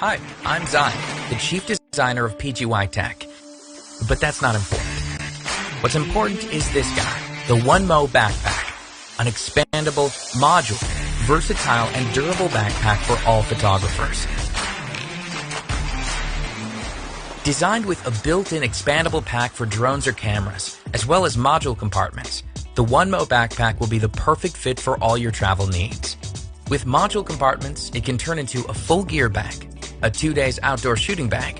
Hi, I'm Zion, the Chief Designer of PGYTECH. But that's not important. What's important is this guy, the OneMo backpack, an expandable, modular, versatile, and durable backpack for all photographers. Designed with a built-in expandable pack for drones or cameras, as well as module compartments, the OneMo backpack will be the perfect fit for all your travel needs. With module compartments, it can turn into a full gear bag, a 2-day outdoor shooting bag,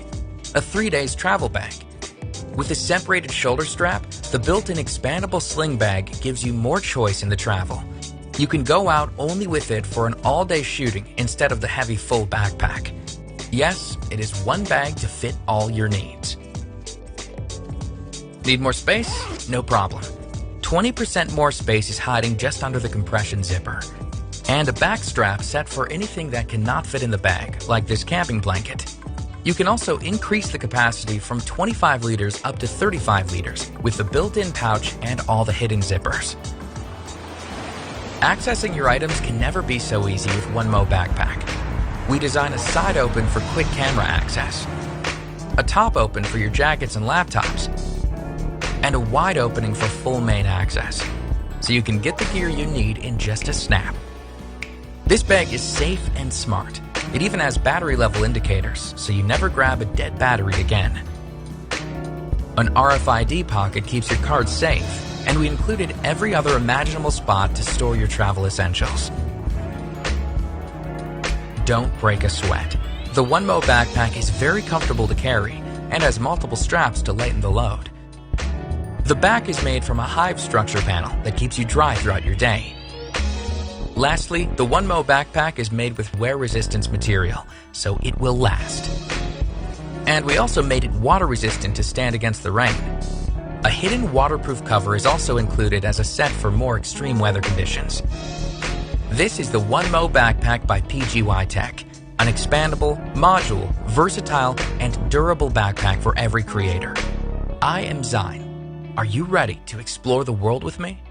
a 3-day travel bag. With a separated shoulder strap, the built-in expandable sling bag gives you more choice in the travel. You can go out only with it for an all-day shooting instead of the heavy full backpack. Yes, it is one bag to fit all your needs. Need more space? No problem. 20% more space is hiding just under the compression zipper. And a back strap set for anything that cannot fit in the bag, like this camping blanket. You can also increase the capacity from 25 liters up to 35 liters with the built-in pouch and all the hidden zippers. Accessing your items can never be so easy with OneMo backpack. We design a side open for quick camera access, a top open for your jackets and laptops, and a wide opening for full main access, so you can get the gear you need in just a snap. This bag is safe and smart. It even has battery level indicators, so you never grab a dead battery again. An RFID pocket keeps your cards safe, and we included every other imaginable spot to store your travel essentials. Don't break a sweat. The OneMo backpack is very comfortable to carry and has multiple straps to lighten the load. The back is made from a hive structure panel that keeps you dry throughout your day. Lastly, the OneMo backpack is made with wear-resistance material, so it will last. And we also made it water-resistant to stand against the rain. A hidden waterproof cover is also included as a set for more extreme weather conditions. This is the OneMo backpack by PGYTECH, an expandable, modular, versatile, and durable backpack for every creator. I am Zion. Are you ready to explore the world with me?